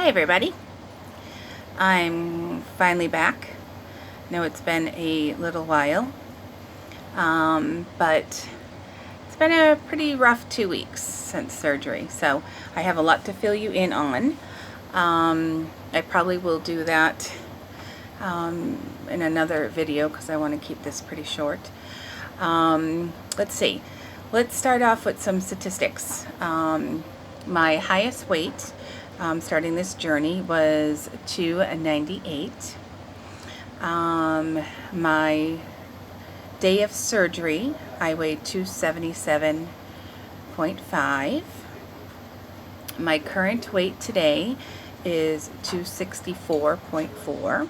Hi everybody. I'm finally back. I know it's been a little while, but it's been a pretty rough 2 weeks since surgery, so I have a lot to fill you in on. I probably will do that in another video because I want to keep this pretty short. Let's see. Let's start off with some statistics. My highest weight starting this journey was 298. My day of surgery, I weighed 277.5. My current weight today is 264.4.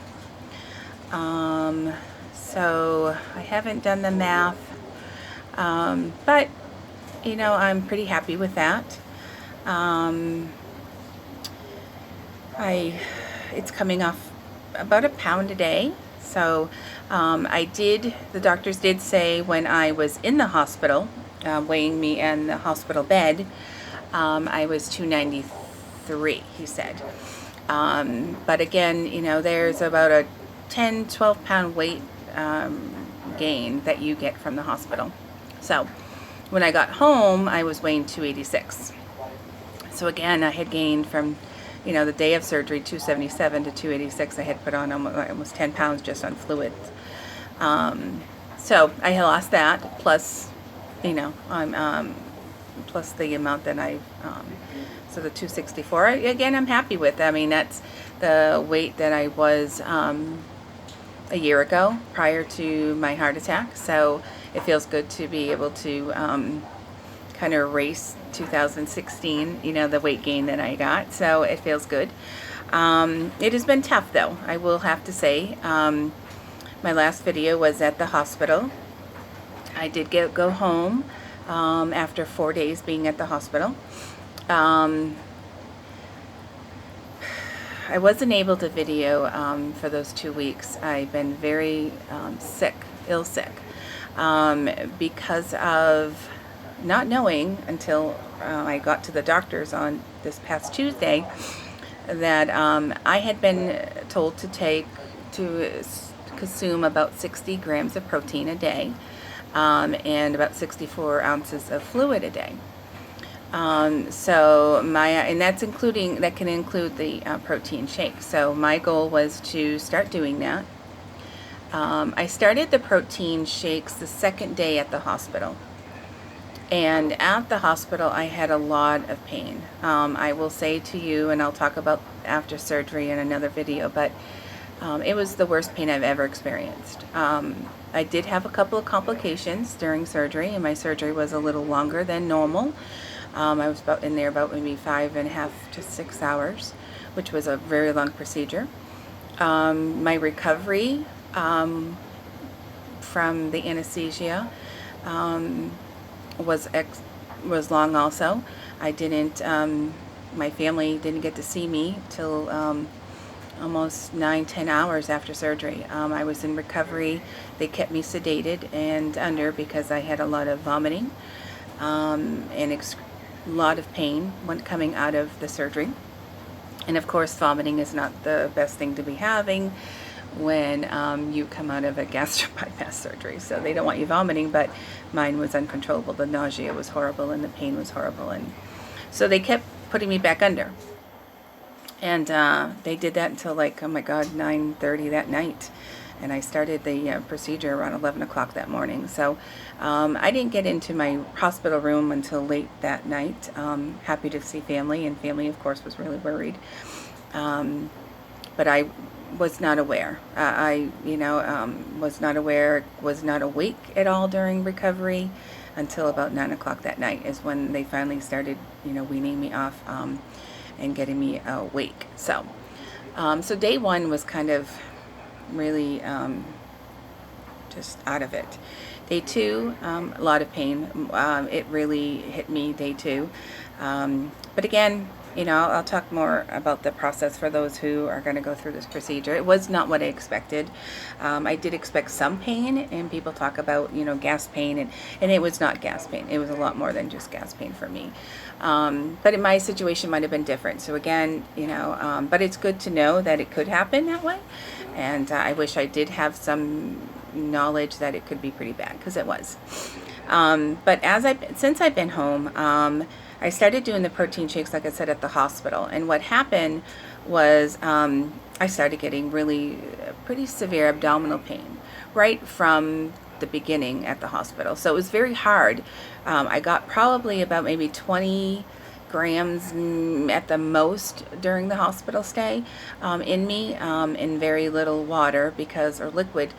So I haven't done the math, but you know, I'm pretty happy with that. It's coming off about a pound a day. So the doctors did say when I was in the hospital, weighing me in the hospital bed, I was 293, he said. But again, you know, there's about a 10-12 pound weight gain that you get from the hospital. So when I got home, I was weighing 286. So again, I had gained from, you know, the day of surgery, 277 to 286. I had put on almost 10 pounds just on fluids. So I had lost that, plus, you know, plus the amount that so the 264, again, I'm happy with. I mean, that's the weight that I was a year ago prior to my heart attack. So it feels good to be able to kind of erase 2016, you know, the weight gain that I got. So it feels good. It has been tough though, I will have to say. My last video was at the hospital. I did go home after 4 days being at the hospital. I wasn't able to video for those 2 weeks. I've been very sick, because of not knowing until I got to the doctors on this past Tuesday that I had been told to consume about 60 grams of protein a day and about 64 ounces of fluid a day. And that can include the protein shake. So my goal was to start doing that. I started the protein shakes the second day at the hospital. And at the hospital, I had a lot of pain. I will say to you, and I'll talk about after surgery in another video, but it was the worst pain I've ever experienced. I did have a couple of complications during surgery, and my surgery was a little longer than normal. I was in there about maybe 5.5 to 6 hours, which was a very long procedure. My recovery from the anesthesia was long also. My family didn't get to see me till almost 9-10 hours after surgery. I was in recovery. They kept me sedated and under because I had a lot of vomiting and a lot of pain when coming out of the surgery. And of course, vomiting is not the best thing to be having when you come out of a gastric bypass surgery. So they don't want you vomiting, but mine was uncontrollable. The nausea was horrible and the pain was horrible. And so they kept putting me back under. And they did that until like, oh my God, 9:30 that night. And I started the procedure around 11 o'clock that morning. So I didn't get into my hospital room until late that night. Happy to see family, and family, of course, was really worried. But I was not aware. Was not aware, was not awake at all during recovery until about 9 o'clock that night is when they finally started, you know, weaning me off and getting me awake. So day one was kind of really just out of it. Day two, a lot of pain. It really hit me day two. But again, I'll talk more about the process for those who are going to go through this procedure. It was not what I expected. I did expect some pain, and people talk about, gas pain, and it was not gas pain. It was a lot more than just gas pain for me. But in my situation might have been different. So again, but it's good to know that it could happen that way. And I wish I did have some knowledge that it could be pretty bad, because it was. But since I've been home, I started doing the protein shakes, like I said, at the hospital. And what happened was I started getting really pretty severe abdominal pain right from the beginning at the hospital. So it was very hard. I got probably about maybe 20 grams at the most during the hospital stay in me, in very little water or liquid.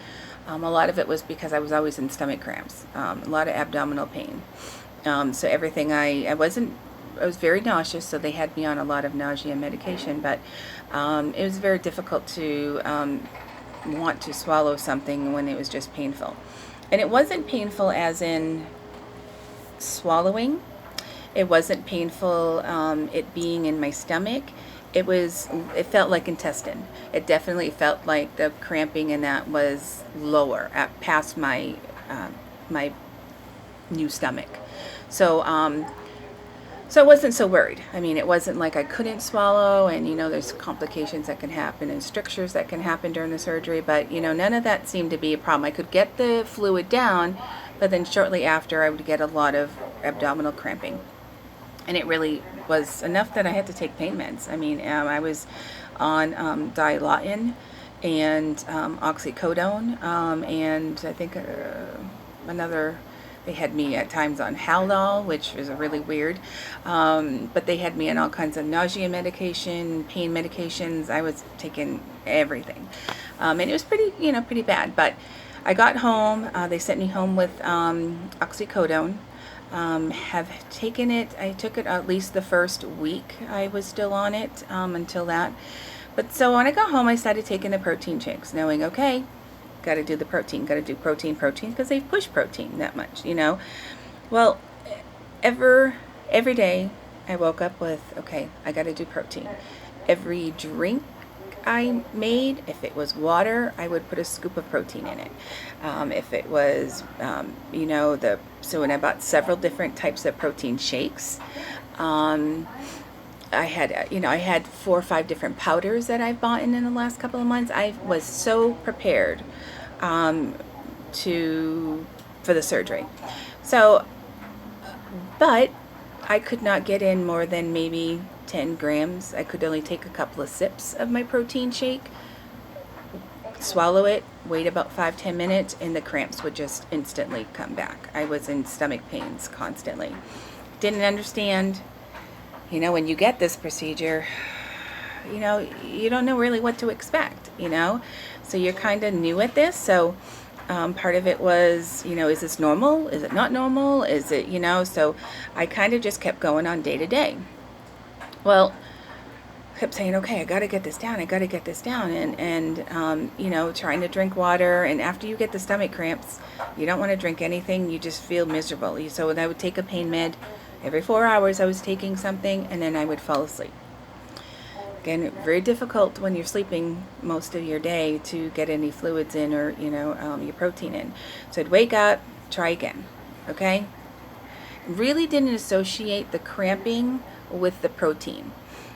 A lot of it was because I was always in stomach cramps, a lot of abdominal pain. So everything I was very nauseous, so they had me on a lot of nausea medication, but it was very difficult to want to swallow something when it was just painful. And it wasn't painful as in swallowing. It wasn't painful it being in my stomach. It felt like intestine. It definitely felt like the cramping in that was lower, past my my new stomach. So so I wasn't so worried. I mean, it wasn't like I couldn't swallow, and there's complications that can happen and strictures that can happen during the surgery, but none of that seemed to be a problem. I could get the fluid down, but then shortly after I would get a lot of abdominal cramping. And it really was enough that I had to take pain meds. I mean, I was on Dilaudid and oxycodone, and I think they had me at times on Haldol, which was really weird. But they had me on all kinds of nausea medication, pain medications. I was taking everything. And it was pretty bad. But I got home. They sent me home with oxycodone. Have taken it. I took it at least the first week. I was still on it until that. But so when I got home, I started taking the protein shakes, knowing, okay, got to do the protein, got to do protein, because they push protein that much, Well, every day I woke up with, okay, I got to do protein. Every drink I made, if it was water, I would put a scoop of protein in it. If it was, so when I bought several different types of protein shakes, I had 4 or 5 different powders that I've bought in the last couple of months. I was so prepared for the surgery. So, but I could not get in more than maybe 10 grams. I could only take a couple of sips of my protein shake, swallow it, wait about 5-10 minutes, and the cramps would just instantly come back. I was in stomach pains constantly. Didn't understand, when you get this procedure, you don't know really what to expect, so you're kind of new at this. So part of it was, is this normal? Is it not normal? Is it, so I kind of just kept going on day to day. Well, kept saying, okay, I got to get this down. And trying to drink water. And after you get the stomach cramps, you don't want to drink anything. You just feel miserable. So I would take a pain med. Every 4 hours I was taking something, and then I would fall asleep. Again, very difficult when you're sleeping most of your day to get any fluids in or, your protein in. So I'd wake up, try again, okay? Really didn't associate the cramping with the protein.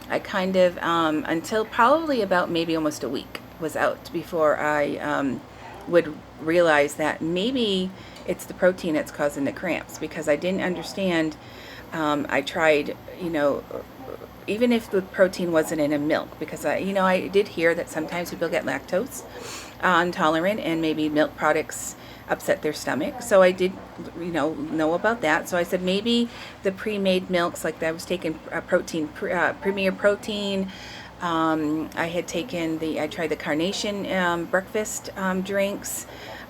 I kind of, until probably about maybe almost a week was out before I would realize that maybe it's the protein that's causing the cramps, because I didn't understand. I tried, even if the protein wasn't in a milk, because I did hear that sometimes people get lactose intolerant, and maybe milk products upset their stomach. So I did, know about that. So I said maybe the pre-made milks, like I was taking protein, Premier Protein. I tried the Carnation breakfast drinks.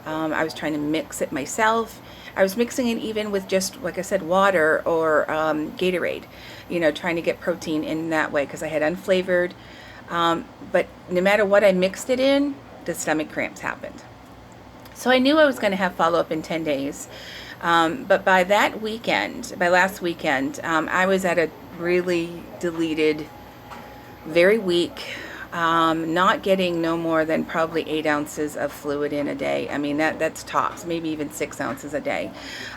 I was trying to mix it myself. I was mixing it even with just, like I said, water or Gatorade, trying to get protein in that way, because I had unflavored. But no matter what I mixed it in, the stomach cramps happened. So I knew I was going to have follow-up in 10 days. But by last weekend, I was at a really deleted, very weak, not getting no more than probably 8 ounces of fluid in a day. I mean, that's tops, maybe even 6 ounces a day.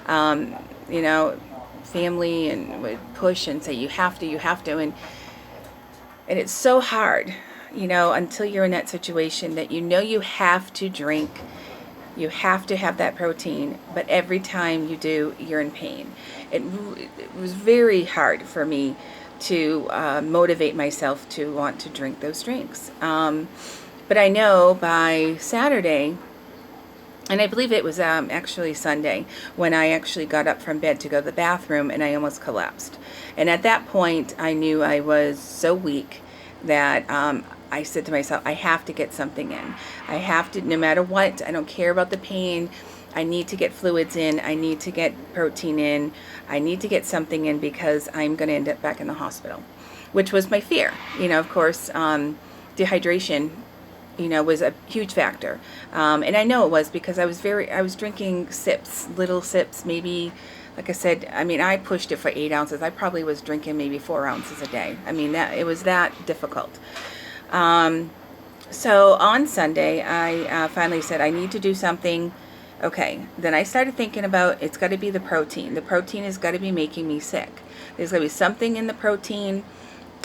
You know, family and would push and say, you have to, and it's so hard, you know, until you're in that situation that you know you have to drink, you have to have that protein, but every time you do, you're in pain. It was very hard for me to motivate myself to want to drink those drinks. But I know by Saturday, and I believe it was actually Sunday, when I actually got up from bed to go to the bathroom and I almost collapsed. And at that point, I knew I was so weak that I said to myself, I have to get something in. I have to, no matter what, I don't care about the pain. I need to get fluids in. I need to get protein in. I need to get something in because I'm going to end up back in the hospital, which was my fear. You know, of course, dehydration, you know, was a huge factor. And I know it was because I was drinking sips, little sips, maybe, like I said, I mean, I pushed it for 8 ounces. I probably was drinking maybe 4 ounces a day. I mean, it was that difficult. So on Sunday, I finally said, I need to do something. Okay, then I started thinking about, it's got to be the protein. The protein has got to be making me sick. There's got to be something in the protein,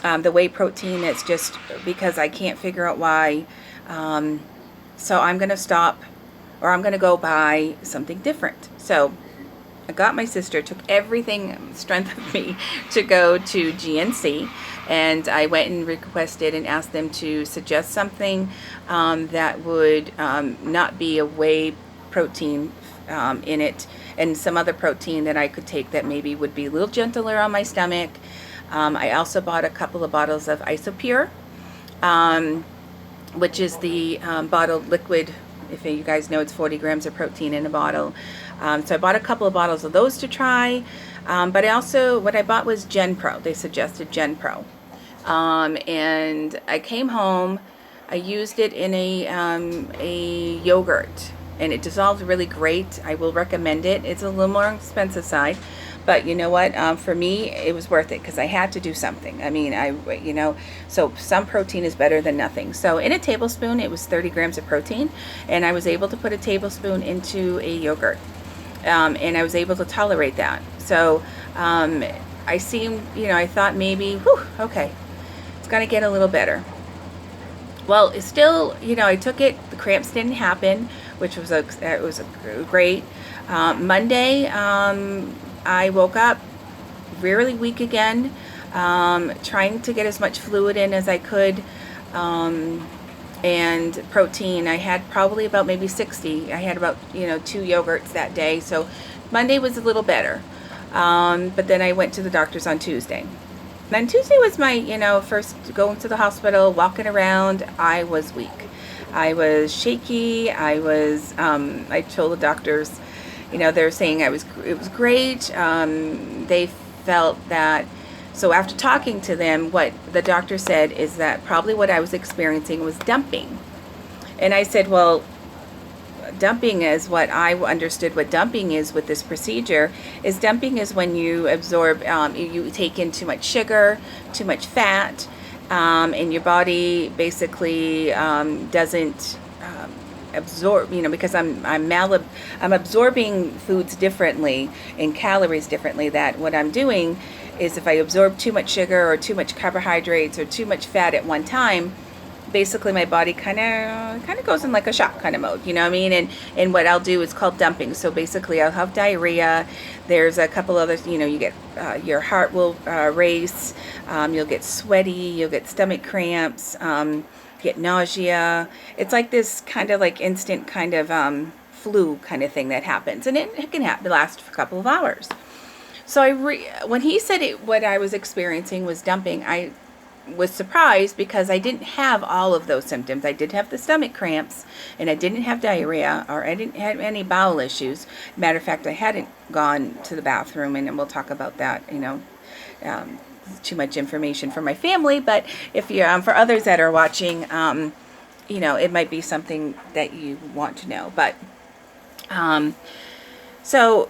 the whey protein. It's just because I can't figure out why. So I'm going to stop, or I'm going to go buy something different. So I got my sister, took everything strength of me to go to GNC, and I went and requested and asked them to suggest something that would not be a whey protein in it, and some other protein that I could take that maybe would be a little gentler on my stomach. I also bought a couple of bottles of Isopure, which is the bottled liquid. If you guys know, it's 40 grams of protein in a bottle. So I bought a couple of bottles of those to try. But I also, what I bought was GenPro. They suggested GenPro. And I came home, I used it in a yogurt, and it dissolved really great. I will recommend it. It's a little more expensive side, but you know what? For me, it was worth it because I had to do something. I mean, you know, so some protein is better than nothing. So in a tablespoon, it was 30 grams of protein, and I was able to put a tablespoon into a yogurt, and I was able to tolerate that. So I seemed, you know, I thought maybe, whew, okay, it's gonna get a little better. Well, it's still, you know, I took it, the cramps didn't happen, which was great. Monday, I woke up really weak again, trying to get as much fluid in as I could, and protein. I had probably about maybe 60. I had about, you know, 2 yogurts that day, so Monday was a little better. But then I went to the doctor's on Tuesday. Then Tuesday was my, you know, first going to the hospital, walking around. I was weak. I was shaky. I told the doctors, you know, they're saying it was great. They felt that, so after talking to them, what the doctor said is that probably what I was experiencing was dumping. And I said, well, dumping is what I understood what dumping is with this procedure. Is dumping is when you absorb, you take in too much sugar, too much fat, and your body basically doesn't absorb, you know, because I'm absorbing foods differently and calories differently. That what I'm doing is if I absorb too much sugar or too much carbohydrates or too much fat at one time, basically my body kind of goes in like a shock kind of mode, you know what I mean? And what I'll do is called dumping. So basically I'll have diarrhea. There's a couple others, you know, you get your heart will race, you'll get sweaty, you'll get stomach cramps, get nausea. It's like this kind of like instant kind of flu kind of thing that happens, and it can last for a couple of hours. So when he said what I was experiencing was dumping, I was surprised because I didn't have all of those symptoms. I did have the stomach cramps, and I didn't have diarrhea, or I didn't have any bowel issues. Matter of fact, I hadn't gone to the bathroom, and we'll talk about that, you know. Too much information for my family, but if you for others that are watching, you know, it might be something that you want to know. But so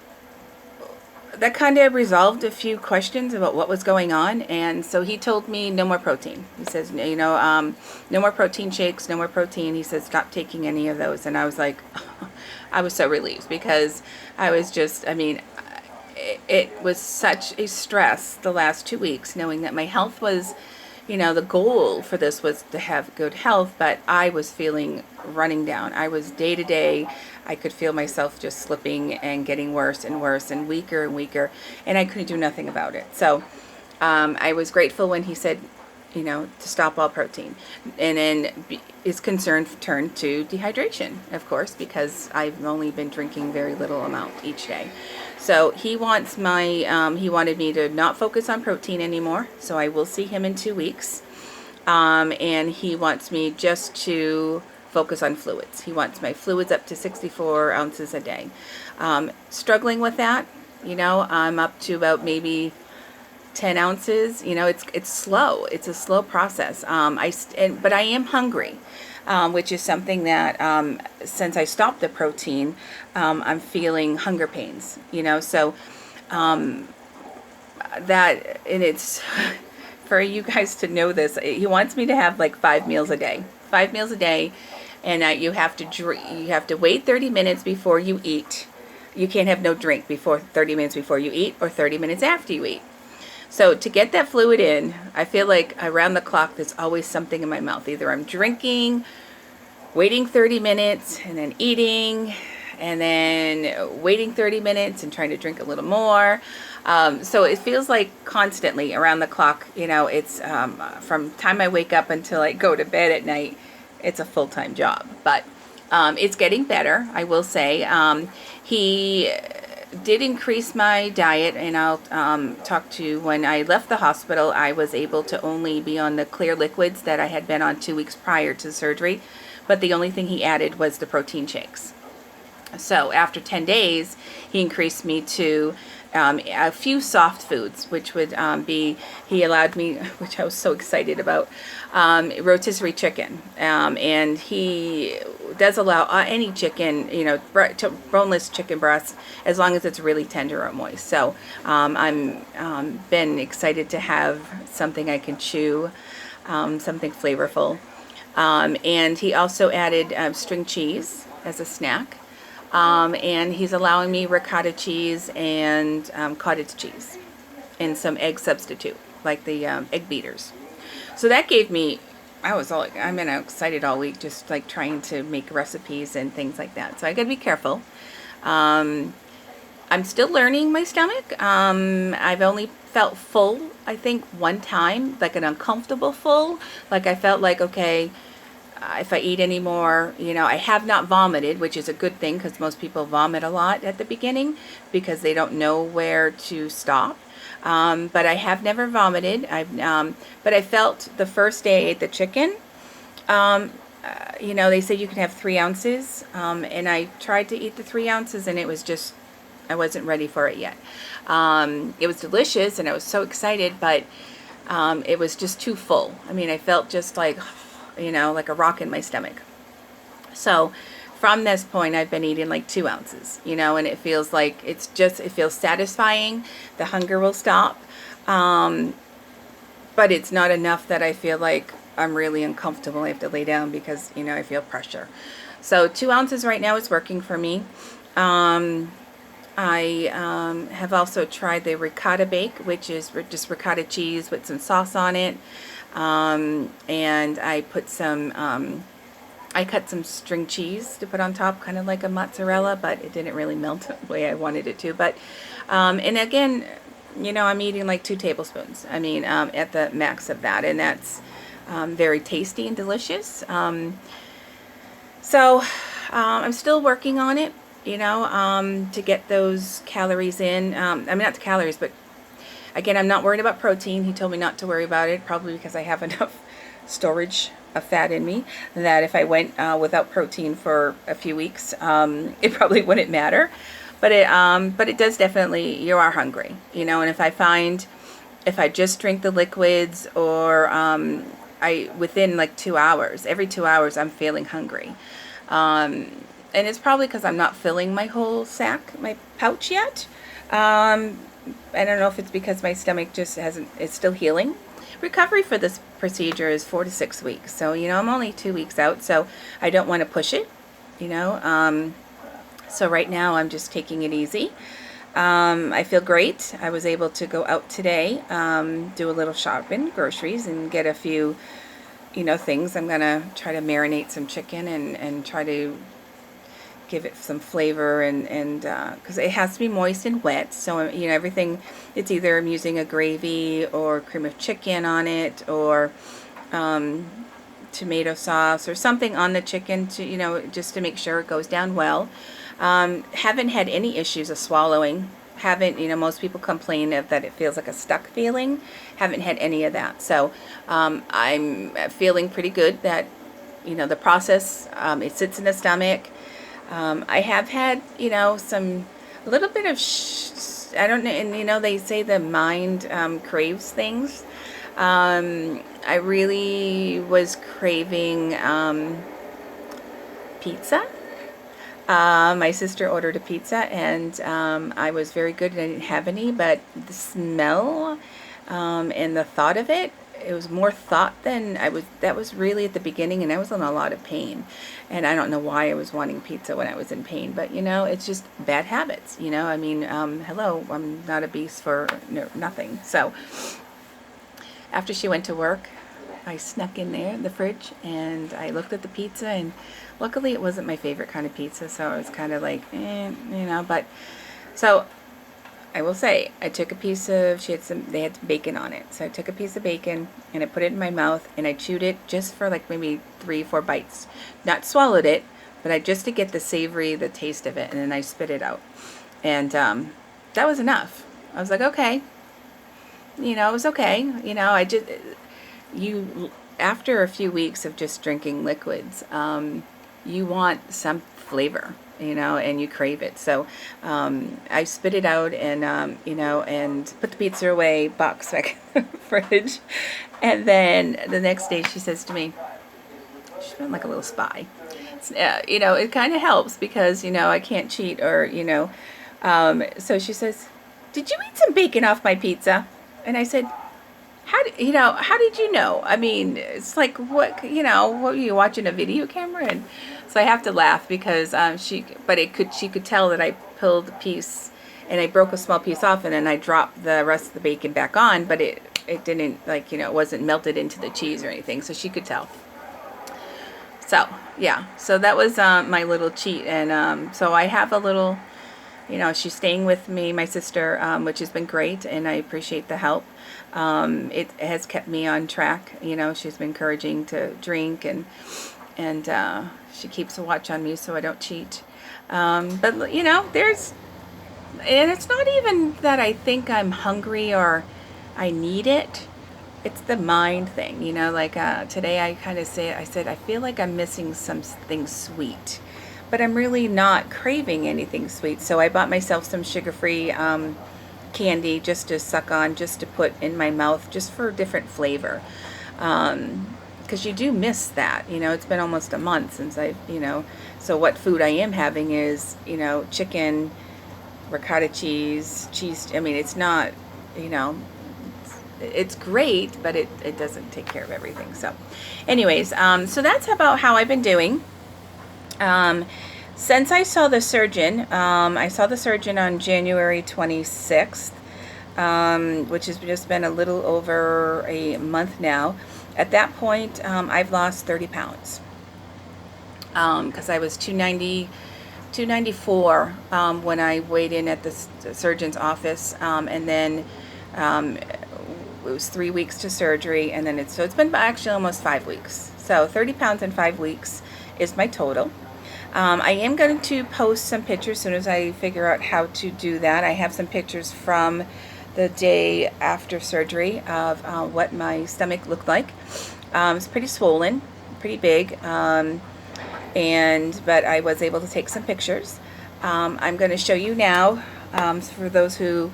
that kind of resolved a few questions about what was going on. And so he told me no more protein. He says, no more protein shakes, no more protein. He says, stop taking any of those. And I was like, I was so relieved, because I was just, it was such a stress the last 2 weeks, knowing that my health was, the goal for this was to have good health, but I was feeling running down. I was day to day. I could feel myself just slipping and getting worse and worse and weaker, and I couldn't do nothing about it. So I was grateful when he said, to stop all protein. And then his concern turned to dehydration, of course, because I've only been drinking very little amount each day. So he wants he wanted me to not focus on protein anymore. So I will see him in 2 weeks. And he wants me just to focus on fluids. He wants my fluids up to 64 ounces a day. Struggling with that, I'm up to about maybe 10 ounces. It's slow. It's a slow process. But I am hungry, which is something that since I stopped the protein, I'm feeling hunger pains. So that, and it's for you guys to know this. He wants me to have like 5 meals a day, and you have to wait 30 minutes before you eat. You can't have no drink before 30 minutes before you eat, or 30 minutes after you eat. So to get that fluid in, I feel like around the clock there's always something in my mouth. Either I'm drinking, waiting 30 minutes, and then eating, and then waiting 30 minutes and trying to drink a little more. So it feels like constantly around the clock. It's from time I wake up until I go to bed at night. It's a full-time job, but it's getting better, I will say. He did increase my diet, and I'll talk to, when I left the hospital, I was able to only be on the clear liquids that I had been on 2 weeks prior to surgery, but the only thing he added was the protein shakes. So after 10 days, he increased me to a few soft foods, which would he allowed me, which I was so excited about, rotisserie chicken. And he does allow any chicken, boneless chicken breasts, as long as it's really tender or moist. So I'm been excited to have something I can chew, something flavorful. And he also added string cheese as a snack. And he's allowing me ricotta cheese and cottage cheese and some egg substitute, like the egg beaters. So that gave me, I'm excited all week, just like trying to make recipes and things like that. So I gotta be careful. I'm still learning my stomach. I've only felt full, I think, one time, like an uncomfortable full. Like I felt like, okay, if I eat anymore, I have not vomited, which is a good thing, because most people vomit a lot at the beginning because they don't know where to stop. But I have never vomited. But I felt the first day I ate the chicken, they say you can have 3 ounces. And I tried to eat the 3 ounces, and it was just, I wasn't ready for it yet. It was delicious, and I was so excited, but it was just too full. I felt just like, like a rock in my stomach. So from this point, I've been eating like 2 ounces, and it feels like it feels satisfying. The hunger will stop. But it's not enough that I feel like I'm really uncomfortable. I have to lay down because, I feel pressure. So 2 ounces right now is working for me. I have also tried the ricotta bake, which is just ricotta cheese with some sauce on it. And I put I cut some string cheese to put on top, kind of like a mozzarella, but it didn't really melt the way I wanted it to. But, and again, I'm eating like 2 tablespoons. At the max of that, and that's very tasty and delicious. So I'm still working on it, to get those calories in. Not the calories, but again, I'm not worried about protein. He told me not to worry about it, probably because I have enough storage of fat in me that if I went without protein for a few weeks, it probably wouldn't matter. But it does definitely, you are hungry, and if I just drink the liquids, or within like 2 hours, every 2 hours, I'm feeling hungry. And it's probably because I'm not filling my whole sack, my pouch yet. I don't know if it's because my stomach just hasn't, it's still healing. Recovery for this procedure is 4 to 6 weeks. So, I'm only 2 weeks out, so I don't want to push it, you know. So right now I'm just taking it easy. I feel great. I was able to go out today, do a little shopping, groceries, and get a few, things. I'm going to try to marinate some chicken and try to give it some flavor, and because it has to be moist and wet, so everything, it's either I'm using a gravy or cream of chicken on it, or tomato sauce or something on the chicken to just to make sure it goes down well. Haven't had any issues of swallowing. Haven't, most people complain that it feels like a stuck feeling. Haven't had any of that. So I'm feeling pretty good that the process, it sits in the stomach. I have had, a little bit of, I don't know, and they say the mind craves things. I really was craving pizza. My sister ordered a pizza, and I was very good. I didn't have any, but the smell and the thought of it, it was more thought than I was. That was really at the beginning, and I was in a lot of pain. And I don't know why I was wanting pizza when I was in pain, but it's just bad habits. I mean, hello, I'm not obese for nothing. So after she went to work, I snuck in there in the fridge and I looked at the pizza, and luckily it wasn't my favorite kind of pizza, so I was kind of like, but so I will say, I took a piece of, they had some bacon on it. So I took a piece of bacon and I put it in my mouth and I chewed it just for like maybe 3-4 bites. Not swallowed it, but just to get the savory, the taste of it, and then I spit it out. And that was enough. I was like, okay. It was okay. After a few weeks of just drinking liquids, you want some flavor. And you crave it. So I spit it out and, and put the pizza away, box back in the fridge. And then the next day she says to me, she's been like a little spy. It kind of helps because, I can't cheat or, so she says, did you eat some bacon off my pizza? And I said, how did you know? I mean, it's like, what were you watching a video camera? And so I have to laugh because she could tell that I pulled a piece and I broke a small piece off, and then I dropped the rest of the bacon back on, but it didn't, it wasn't melted into the cheese or anything, so she could tell. So yeah, so that was my little cheat, and so I have a little, she's staying with me, my sister, which has been great, and I appreciate the help. It has kept me on track. She's been encouraging to drink, and she keeps a watch on me so I don't cheat. But and it's not even that I think I'm hungry or I need it. It's the mind thing, today I kind of I said, I feel like I'm missing something sweet, but I'm really not craving anything sweet. So I bought myself some sugar-free candy just to suck on, just to put in my mouth, just for different flavor. Because you do miss that, it's been almost a month since so what food I am having is, chicken, ricotta cheese, I mean, it's not, it's great, but it doesn't take care of everything. So anyways, so that's about how I've been doing. Since I saw the surgeon, on January 26th, which has just been a little over a month now. At that point, I've lost 30 pounds because I was 294 when I weighed in at the surgeon's office, and then it was 3 weeks to surgery, and then it's been actually almost 5 weeks. So 30 pounds in 5 weeks is my total. I am going to post some pictures as soon as I figure out how to do that. I have some pictures from the day after surgery of what my stomach looked like. It's pretty swollen, pretty big, but I was able to take some pictures. I'm going to show you now, for those who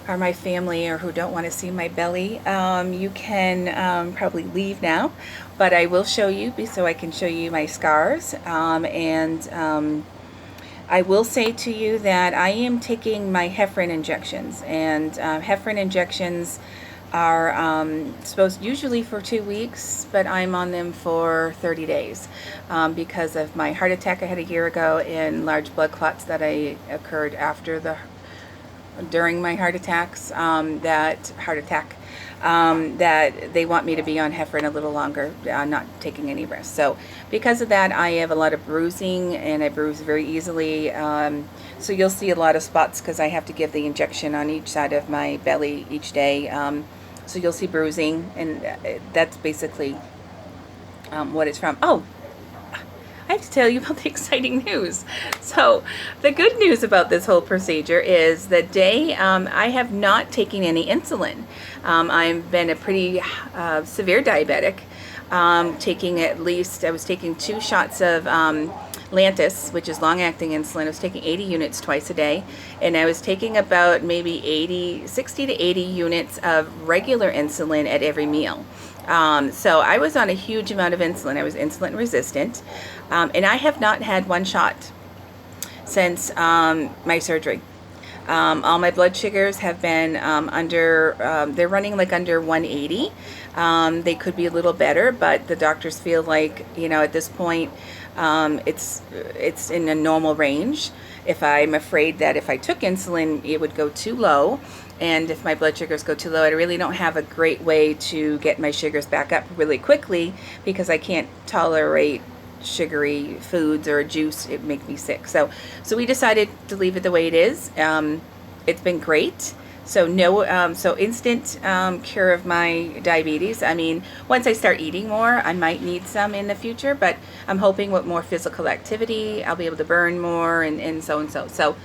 are my family or who don't want to see my belly. You can probably leave now, but I will show you so I can show you my scars, and I will say to you that I am taking my heparin injections, and heparin injections are supposed usually for 2 weeks, but I'm on them for 30 days because of my heart attack I had a year ago and large blood clots that occurred during my heart attacks. That they want me to be on heparin a little longer, not taking any risks. So because of that, I have a lot of bruising, and I bruise very easily. So you'll see a lot of spots because I have to give the injection on each side of my belly each day. So you'll see bruising, and that's basically what it's from. Oh, I have to tell you about the exciting news. So the good news about this whole procedure is that I have not taken any insulin. I've been a pretty severe diabetic, I was taking 2 shots of Lantus, which is long-acting insulin. I was taking 80 units twice a day, and I was taking about maybe 60 to 80 units of regular insulin at every meal. So I was on a huge amount of insulin. I was insulin resistant, and I have not had one shot since my surgery. All my blood sugars have been they're running like under 180. They could be a little better, but the doctors feel like, at this point, it's in a normal range. I'm afraid that if I took insulin, it would go too low. And if my blood sugars go too low, I really don't have a great way to get my sugars back up really quickly because I can't tolerate sugary foods or a juice. It makes me sick. So we decided to leave it the way it is. It's been great. So so instant cure of my diabetes. I mean, once I start eating more, I might need some in the future, but I'm hoping with more physical activity, I'll be able to burn more and so and so. So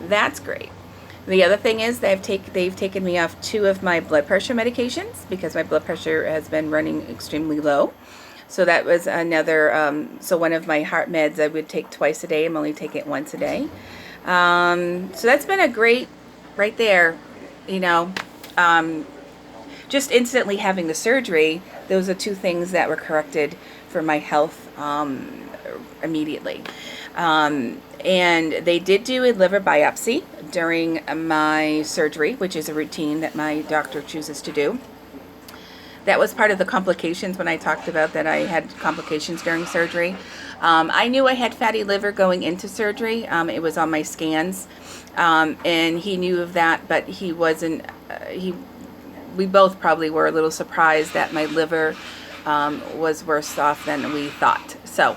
that's great. The other thing is they've taken me off 2 of my blood pressure medications because my blood pressure has been running extremely low. So that was another, so one of my heart meds I would take twice a day. I'm only taking it once a day. So that's been a great, right there, just instantly having the surgery. Those are 2 things that were corrected for my health immediately. And they did do a liver biopsy during my surgery, which is a routine that my doctor chooses to do. That was part of the complications when I talked about that I had complications during surgery. I knew I had fatty liver going into surgery. It was on my scans, and he knew of that, but he wasn't. We both probably were a little surprised that my liver was worse off than we thought. So.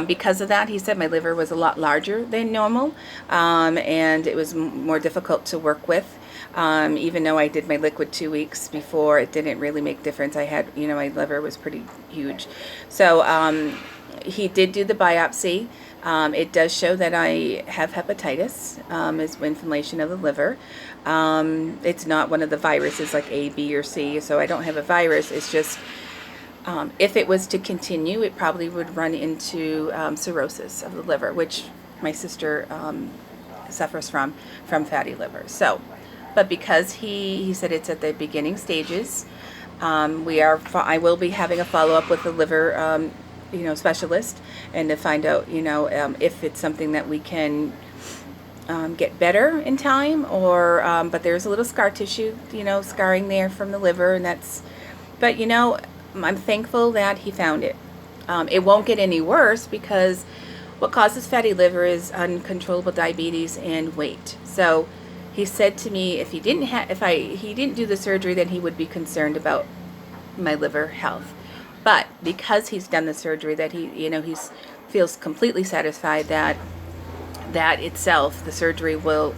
Because of that, he said my liver was a lot larger than normal, and it was more difficult to work with. Even though I did my liquid 2 weeks before, it didn't really make difference. I had, my liver was pretty huge. So he did do the biopsy. It does show that I have hepatitis, is inflammation of the liver. It's not one of the viruses like A, B, or C, so I don't have a virus. It's just if it was to continue, it probably would run into cirrhosis of the liver, which my sister suffers from fatty liver. So, but because he said it's at the beginning stages, I will be having a follow-up with the liver specialist, and to find out if it's something that we can get better in time, or but there's a little scar tissue, scarring there from the liver, and but I'm thankful that he found it. It won't get any worse because what causes fatty liver is uncontrollable diabetes and weight. So he said to me, if he didn't do the surgery, then he would be concerned about my liver health. But because he's done the surgery, that he feels completely satisfied that itself, the surgery will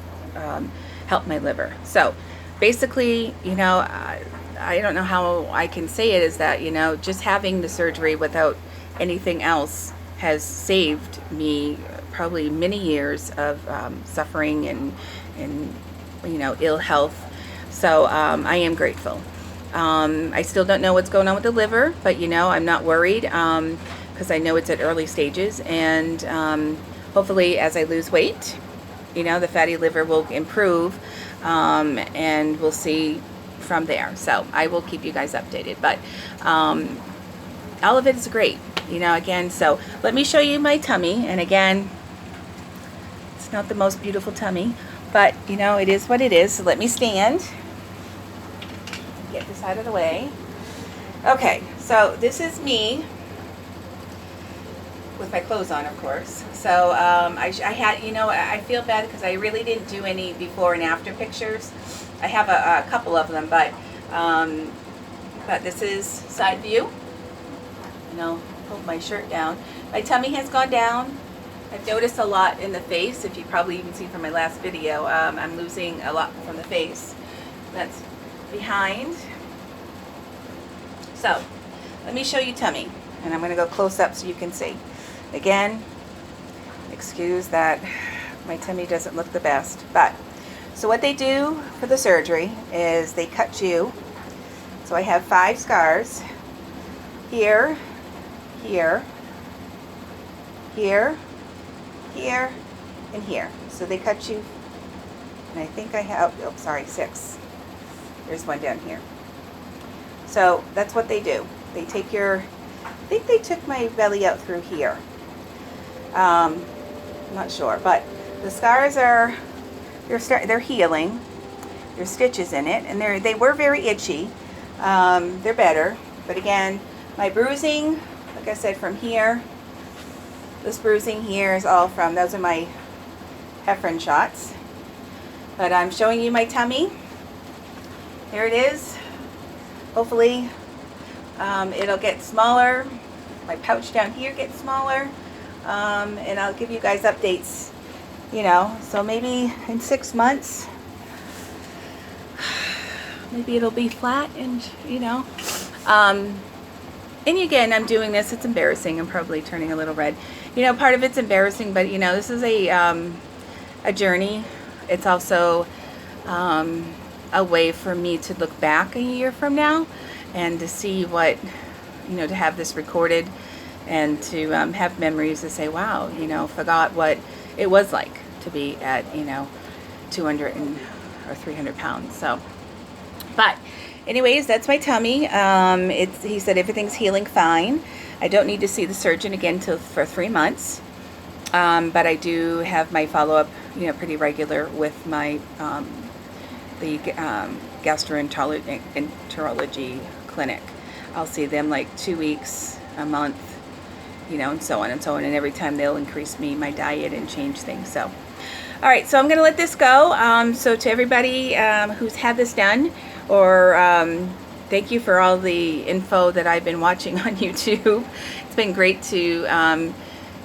help my liver. So basically, I don't know how I can say it, is that, just having the surgery without anything else has saved me probably many years of suffering and ill health. So I am grateful. I still don't know what's going on with the liver, but I'm not worried because I know it's at early stages, and hopefully as I lose weight, the fatty liver will improve, and we'll see from there. So I will keep you guys updated, but all of it is great, again. So let me show you my tummy, and again, Not the most beautiful tummy, but you know, it is what it is. So let me stand. Get this out of the way. Okay, so this is me with my clothes on, of course. So I had, you know, I feel bad because I really didn't do any before and after pictures. I have a couple of them, but this is side view. And I'll hold my shirt down. My tummy has gone down. I've noticed a lot in the face. If you probably even see from my last video, I'm losing a lot from the face. That's behind. So let me show you tummy, and I'm going to go close up so you can see. Again, excuse that my tummy doesn't look the best, but so what they do for the surgery is they cut you. So I have 5 scars here, here, here, here, and here. So they cut you, and I think I have, oh sorry, 6. There's one down here. So that's what they do. They take your, I think they took my belly out through here. I'm not sure, but the scars are, they're healing. There's stitches in it, and they were very itchy. They're better, but again, my bruising, like I said, from here, this bruising here is all from, those are my heparin shots. But I'm showing you my tummy. There it is. Hopefully it'll get smaller. My pouch down here gets smaller. And I'll give you guys updates, you know, so maybe in 6 months, maybe it'll be flat, and you know, and again, I'm doing this, it's embarrassing, I'm probably turning a little red, you know, part of it's embarrassing, but you know, this is a journey. It's also a way for me to look back a year from now and to see what, you know, to have this recorded and to have memories to say, wow, you know, forgot what it was like to be at, you know, 200 or 300 pounds. So, but anyways, that's my tummy. He said everything's healing fine. I don't need to see the surgeon again for 3 months. But I do have my follow-up, you know, pretty regular with my the gastroenterology clinic. I'll see them like 2 weeks, a month, you know, and so on and so on. And every time they'll increase my diet and change things. So, all right, so I'm going to let this go. So to everybody who's had this done, or thank you for all the info that I've been watching on YouTube. It's been great to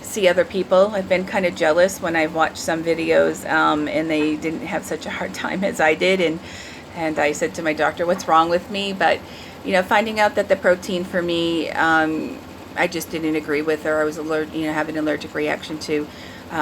see other people. I've been kind of jealous when I've watched some videos and they didn't have such a hard time as I did, and I said to my doctor, what's wrong with me? But you know, finding out that the protein for me, I just didn't agree with, or I was allergic, you know, having an allergic reaction to,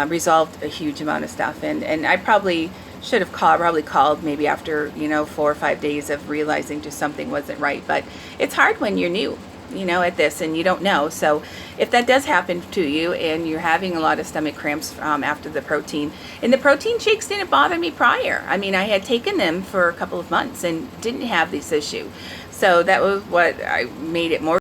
resolved a huge amount of stuff, and I probably should have called maybe after, you know, 4 or 5 days of realizing just something wasn't right. But it's hard when you're new, you know, at this, and you don't know. So if that does happen to you and you're having a lot of stomach cramps after the protein, and the protein shakes didn't bother me prior. I mean, I had taken them for a couple of months and didn't have this issue. So that was what I made it more